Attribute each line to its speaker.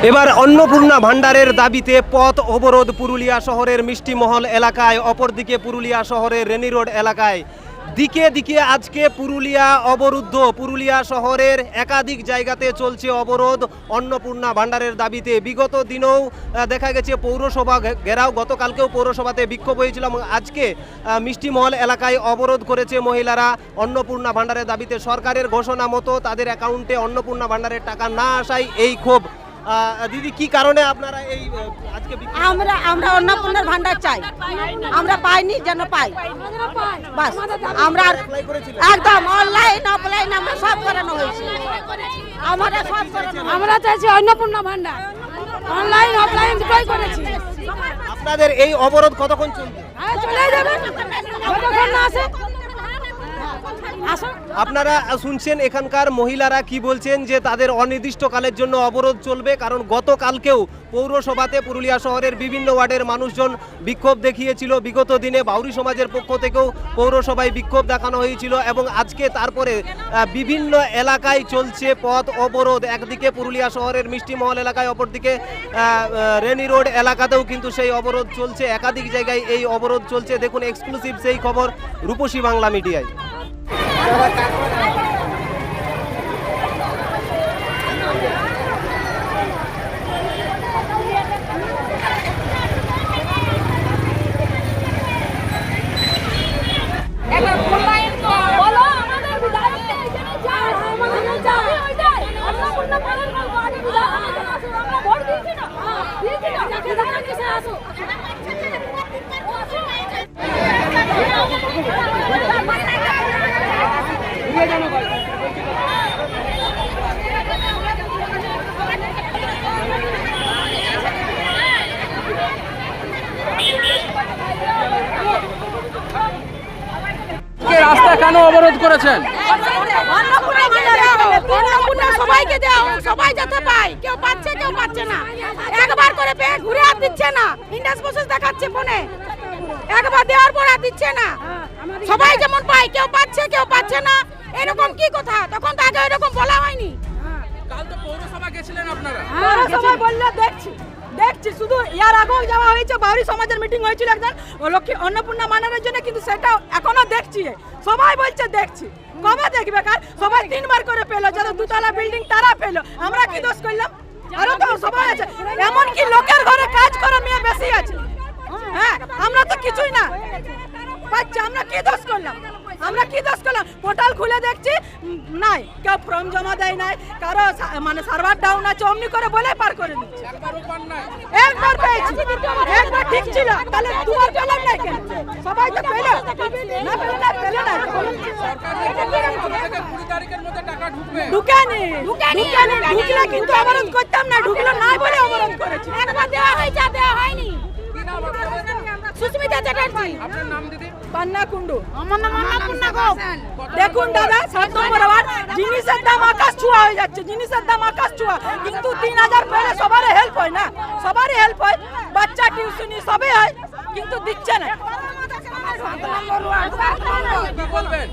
Speaker 1: এবার অন্নপূর্ণা ভান্ডারের দাবিতে পথ অবরোধ পুরুলিয়া শহরের মিষ্টিমহল এলাকায়, অপরদিকে পুরুলিয়া শহরের রেনি রোড এলাকায়। দিকে দিকে আজকে পুরুলিয়া অবরুদ্ধ। পুরুলিয়া শহরের একাধিক জায়গাতে চলছে অবরোধ অন্নপূর্ণা ভান্ডারের দাবিতে। বিগত দিনেও দেখা গেছে পৌরসভা ঘেরাও, গতকালকেও পৌরসভাতে বিক্ষোভ হয়েছিল এবং আজকে মিষ্টিমহল এলাকায় অবরোধ করেছে মহিলারা অন্নপূর্ণা ভান্ডারের দাবিতে। সরকারের ঘোষণা মতো তাদের অ্যাকাউন্টে অন্নপূর্ণা ভান্ডারের টাকা না আসায় এই ক্ষোভ। দিদি, কি কারণে আপনারা এই আজকে
Speaker 2: আমরা অন্নপূর্ণার ভান্ডার চাই, আমরা পাইনি যেন পাই, বাস। আমরা একদম অনলাইন অফলাইন আমরা সব করানো হয়েছে,
Speaker 3: আমরা চাইছি অন্নপূর্ণা ভান্ডার, অনলাইন অফলাইন দুটোই করেছি।
Speaker 1: আপনাদের এই অবরোধ কতক্ষণ চলবে?
Speaker 3: চলে যাবে যতক্ষণ না আসে।
Speaker 1: আপনারা শুনছেন এখানকার মহিলারা কি বলছেন, যে তাদের অনির্দিষ্টকালের জন্য অবরোধ চলবে। কারণ গতকালকেও পৌরসভাতে পুরুলিয়া শহরের বিভিন্ন ওয়ার্ডের মানুষজন বিক্ষোভ দেখিয়েছিল। বিগত দিনে বাউরি সমাজের পক্ষ থেকেও পৌরসভায় বিক্ষোভ দেখানো হয়েছিল এবং আজকে তারপরে বিভিন্ন এলাকায় চলছে পথ অবরোধ। একদিকে পুরুলিয়া শহরের মিষ্টিমহল এলাকায়, অপরদিকে রেনি রোড এলাকাতেও কিন্তু সেই অবরোধ চলছে। একাধিক জায়গায় এই অবরোধ চলছে। দেখুন এক্সক্লুসিভ সেই খবর রূপসী বাংলা মিডিয়ায়।
Speaker 4: রাস্তা কেন অবরোধ করেছেন?
Speaker 2: সবাইকে দাও, সবাই যাতে পায়। কেউ পাচ্ছে কেউ পাচ্ছে না। একবার করে পেয়ে ঘুরে আর দিচ্ছে না, ইন্ডাস প্রসেস দেখাচ্ছে ফোনে। একবার দেওয়ার পর আর দিচ্ছে না। সবাই যেমন পায়, কেউ পাচ্ছে কেউ পাচ্ছে না। এরকম কি কথা? তখন তো আগে এরকম বলা হয়নি।
Speaker 4: কাল তো পৌরসভা গেছিলেন আপনারা?
Speaker 2: পৌরসভা বললে দেখছি শুধু ইয়ার আগেও যাওয়া হয়েছে, বাউরি সমাজের মিটিং হয়েছিল একজন লক্ষ্মী অন্নপূর্ণা মানানোর জন্য, কিন্তু সেটা এখনো দেখছি। সবাই বলছে দেখছি, কবে দেখবে? কার সবাই 3 বার করে পেলো, যারা দুতলা বিল্ডিং তারা পেলো। আমরা কি দোষ করলাম? আরো তো সবাই আছে, এমনকি লোকের ঘরে কাজ করা মেয়ে বেশি আছে। হ্যাঁ, আমরা তো কিছুই না পাচ্ছি। আমরা কি দোষ করলাম? পোর্টাল খুলে দেখছি নাই, কেউ ফর্ম জমা দেয় নাই, কারো মানে সার্ভার ডাউন আছে, অমনি করে বলে পার করে দিচ্ছে। একবার পেয়েছি, একবার ঠিক ছিল, তাহলে 2 বার পেলাম না কেন? সবাই তো পেল না, পেলে না। ঢুকলে কিন্তু অবরোধ করতাম না, ঢুকলো না বলে অবরোধ করেছি। একবার দেওয়া হয়েছে, দেওয়া হয়নি। সুস্মিতা চ্যাটার্জি।
Speaker 4: আপনার নাম দিদি?
Speaker 2: পান্না কুন্ডু। আমার নাম অন্নপূর্ণা ঘোষ। দেখুন দাদা, 7 নম্বর ওয়ার্ড, জিনিসের দাম আকাশ ছোঁয়া হয়ে যাচ্ছে, জিনিসের দাম আকাশ ছোঁয়া। কিন্তু 3000 পেলে সবারই হেল্প হয় না, সবারই হেল্প হয়, বাচ্চা টিউশনি সবই হয়, কিন্তু দিচ্ছে না।
Speaker 4: কি বলবেন?